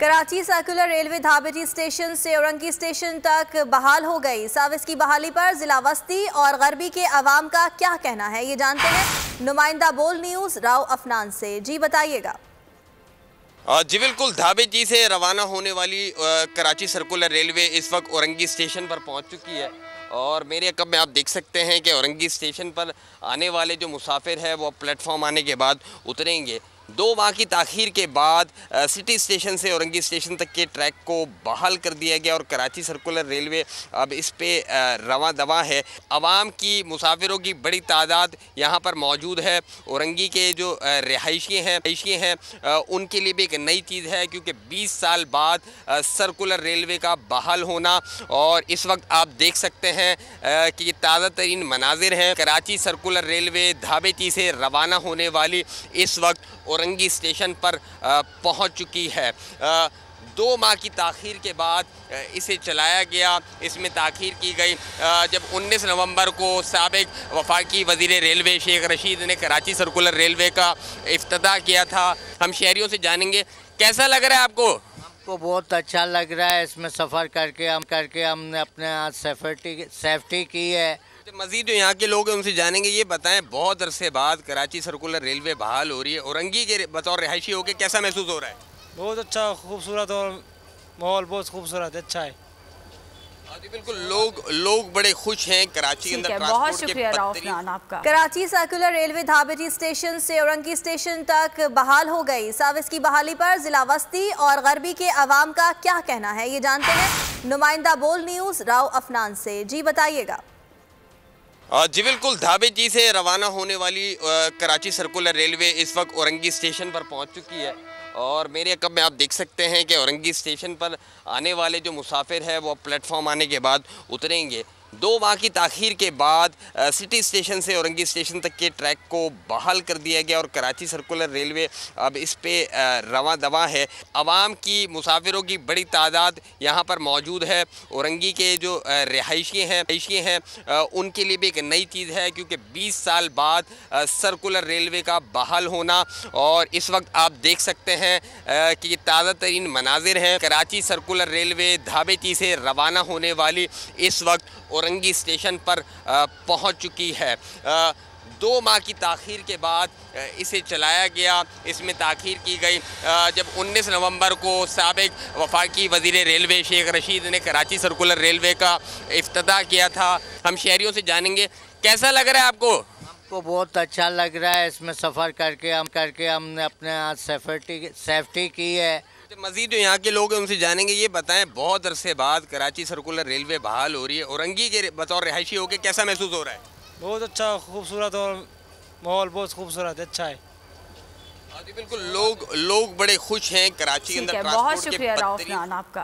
Karachi circular railway धाबेटी station से Orangi station तक बहाल हो गई। सर्विस की बहाली पर जिला वस्ती और गरबी के अवाम का क्या कहना है, ये जानते हैं नुमाइंदा बोल न्यूज राव अफनान से। जी बताइएगा। जी बिल्कुल, धाबेटी से रवाना होने वाली कराची सर्कुलर रेलवे इस वक्त औरंगी स्टेशन पर पहुंच चुकी है और मेरे अकब में आप देख सकते हैं कि औरंगी स्टेशन पर आने वाले जो मुसाफिर हैं वो प्लेटफॉर्म आने के बाद उतरेंगे। 2 माह की ताख़ीर के बाद सिटी स्टेशन से औरंगी स्टेशन तक के ट्रैक को बहाल कर दिया गया और कराची सर्कुलर रेलवे अब इस पे रवां दवा है। आवाम की, मुसाफिरों की बड़ी तादाद यहाँ पर मौजूद है। औरंगी के जो रिहायशी हैं उनके लिए भी एक नई चीज़ है, क्योंकि 20 साल बाद सर्कुलर रेलवे का बहाल होना। और इस वक्त आप देख सकते हैं कि ये ताज़ा तरीन मनाजिर हैं। कराची सर्कुलर रेलवे धाबेटी से रवाना होने वाली इस वक्त औरंगी स्टेशन पर पहुंच चुकी है। 2 माह की ताख़ीर के बाद इसे चलाया गया। इसमें ताख़ीर की गई जब 19 नवंबर को साबिक वफाकी वज़ीर रेलवे शेख रशीद ने कराची सर्कुलर रेलवे का इफ्तिताह किया था। हम शहरियों से जानेंगे कैसा लग रहा है आपको। हमको बहुत अच्छा लग रहा है। इसमें सफ़र करके हमने अपने आज सेफ्टी की है। मज़ीद जो यहाँ के लोग हैं उनसे जानेंगे। ये बताएं, बहुत अरसे बाद कराची सर्कुलर रेलवे बहाल हो रही है, औरंगी के बतौर रिहायशी होकर कैसा महसूस हो रहा है? बहुत अच्छा, खूबसूरत और माहौल बहुत खूबसूरत अच्छा है। जी बिल्कुल, लोग बड़े खुश हैं कराची के अंदर। बहुत शुक्रिया राउफनान आपका। कराची सर्कुलर रेलवे धाबेटी स्टेशन से औरंगी स्टेशन तक बहाल हो गई। सर्विस की बहाली पर जिला वस्ती और गरबी के अवाम का क्या कहना है, ये जानते हैं नुमाइंदा बोल न्यूज राव अफनान से। जी बताइएगा। जी बिल्कुल, धाबेटी से रवाना होने वाली कराची सर्कुलर रेलवे इस वक्त औरंगी स्टेशन पर पहुंच चुकी है और मेरे अकब में आप देख सकते हैं कि औरंगी स्टेशन पर आने वाले जो मुसाफिर हैं वो प्लेटफॉर्म आने के बाद उतरेंगे। 2 माह की ताख़ीर के बाद सिटी स्टेशन से औरंगी स्टेशन तक के ट्रैक को बहाल कर दिया गया और कराची सर्कुलर रेलवे अब इस पे रवां दवा है। आवाम की, मुसाफिरों की बड़ी तादाद यहाँ पर मौजूद है। औरंगी के जो रिहायशी हैं उनके लिए भी एक नई चीज़ है, क्योंकि 20 साल बाद सर्कुलर रेलवे का बहाल होना। और इस वक्त आप देख सकते हैं कि ये ताज़ा तरीन मनाजिर हैं। कराची सर्कुलर रेलवे धाबेटी से रवाना होने वाली इस वक्त औरंगी स्टेशन पर पहुंच चुकी है। 2 माह की ताख़ीर के बाद इसे चलाया गया। इसमें ताख़ीर की गई जब 19 नवंबर को साबिक वफाकी वज़ीर रेलवे शेख रशीद ने कराची सर्कुलर रेलवे का इफ्तिताह किया था। हम शहरियों से जानेंगे कैसा लग रहा है आपको। हमको बहुत अच्छा लग रहा है। इसमें सफ़र करके हमने अपने आज सेफ्टी की है। मज़ीद जो यहाँ के लोग हैं उनसे जानेंगे। ये बताएं, बहुत अरसे बाद कराची सर्कुलर रेलवे बहाल हो रही है, औरंगी के बतौर रिहायशी होकर कैसा महसूस हो रहा है? बहुत अच्छा, खूबसूरत और माहौल बहुत खूबसूरत अच्छा है। जी बिल्कुल, लोग बड़े खुश हैं कराची के अंदर। बहुत शुक्रिया राउफनान आपका।